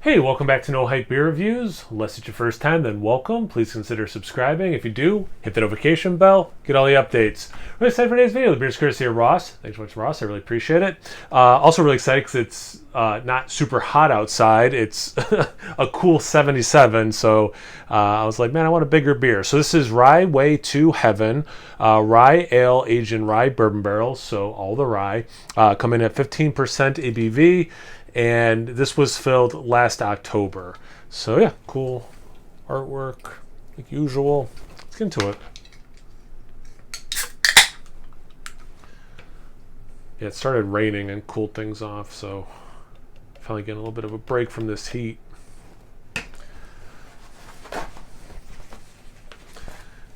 Hey, welcome back to No Hype Beer Reviews. Unless it's your first time, then welcome. Please consider subscribing. If you do, hit the notification bell, get all the updates. Really excited for today's video. The beer's courtesy of Ross. Thanks so much, Ross. I really appreciate it. Also really excited because it's not super hot outside. It's a cool 77, so I was like, man, I want a bigger beer. So this is Ryeway to Heaven. Rye ale aged in rye bourbon barrels, so all the rye. Coming at 15% ABV. And this was filled last October. So yeah, cool artwork like usual. Let's get into it. Yeah, it started raining and cooled things off, so finally getting a little bit of a break from this heat.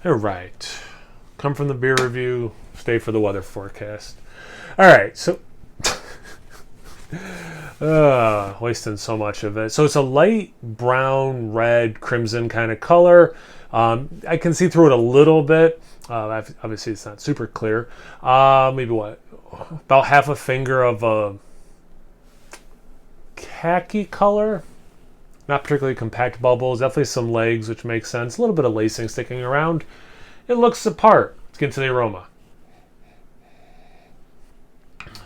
All right, come from the beer review, stay for the weather forecast. All right, so wasting so much of it. So it's a light brown, red, crimson kind of color. I can see through it a little bit. Obviously, it's not super clear. Maybe what? About half a finger of a khaki color. Not particularly compact bubbles. Definitely some legs, which makes sense. A little bit of lacing sticking around. It looks the part. Let's get into the aroma.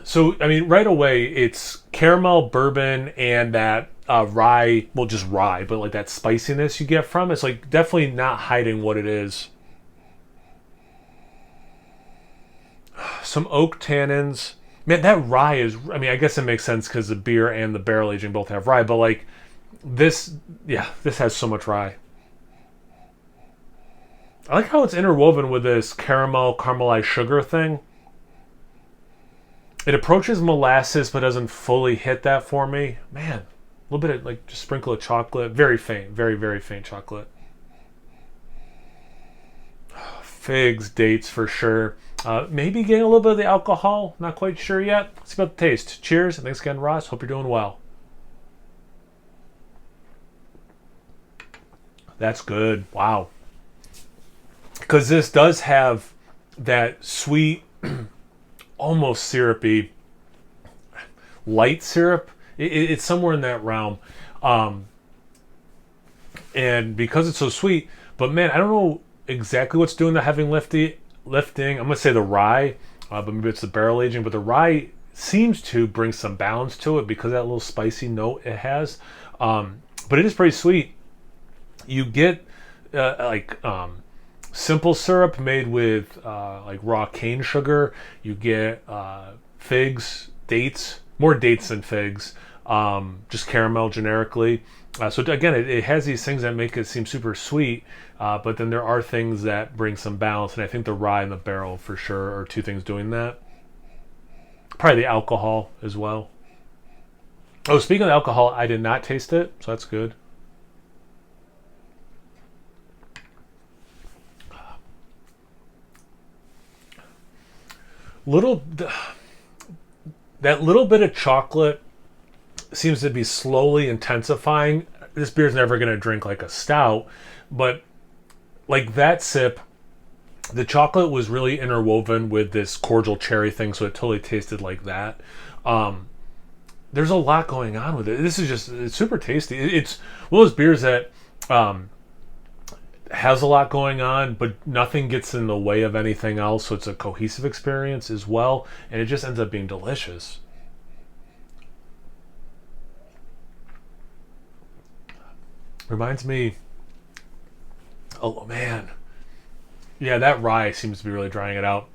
So, I mean, right away, it's caramel, bourbon, and that rye, well, just rye, but like that spiciness you get from it. It's like definitely not hiding what it is. Some oak tannins. Man, that rye is, I mean, I guess it makes sense because the beer and the barrel aging both have rye, but like this, yeah, this has so much rye. I like how it's interwoven with this caramelized sugar thing. It approaches molasses, but doesn't fully hit that for me. Man, a little bit of like just sprinkle of chocolate. Very faint, very, very faint chocolate. Figs, dates for sure. Maybe getting a little bit of the alcohol. Not quite sure yet. Let's see about the taste. Cheers. And thanks again, Ross. Hope you're doing well. That's good. Wow. Because this does have that sweet, almost syrupy light syrup. It's somewhere in that realm, and because it's so sweet, but man, I don't know exactly what's doing the heavy lifting. I'm gonna say the rye, but maybe it's the barrel aging, but the rye seems to bring some balance to it because of that little spicy note it has, but it is pretty sweet. You get simple syrup made with like raw cane sugar. You get figs, dates, more dates than figs, just caramel generically. So again, it has these things that make it seem super sweet, but then there are things that bring some balance, and I think the rye and the barrel for sure are two things doing that. Probably the alcohol as well. Oh, speaking of alcohol, I did not taste it, so that's good. That little bit of chocolate seems to be slowly intensifying. This beer's never going to drink like a stout, but like that sip, the chocolate was really interwoven with this cordial cherry thing, so it totally tasted like that. There's a lot going on with it. This is just, it's super tasty. It's one of those beers that has a lot going on, but nothing gets in the way of anything else, so it's a cohesive experience as well, and it just ends up being delicious. Reminds me, oh man, yeah, that rye seems to be really drying it out.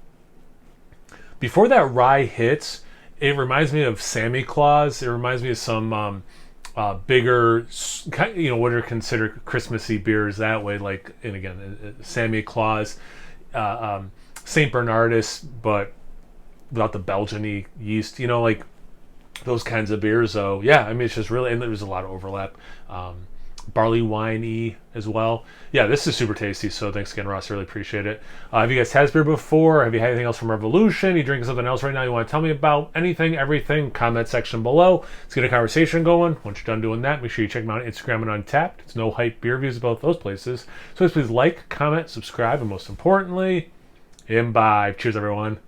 Before that rye hits, it reminds me of Sammy Claus. It reminds me of some bigger, what are considered Christmassy beers that way, like, and again, Sammy Claus, St. Bernardus, but without the Belgian-y yeast, like those kinds of beers. So yeah, I mean, it's just really, and there's a lot of overlap. Barley wine-y as well. Yeah, this is super tasty, so thanks again, Ross. I really appreciate it. Have you guys had this beer before? Have you had anything else from Revolution? You drinking something else right now you want to tell me about? Anything, everything, comment section below. Let's get a conversation going. Once you're done doing that, make sure you check them out on Instagram and Untapped. It's No Hype Beer Reviews about those places. So please like, comment, subscribe, and most importantly, imbibe. Cheers, everyone.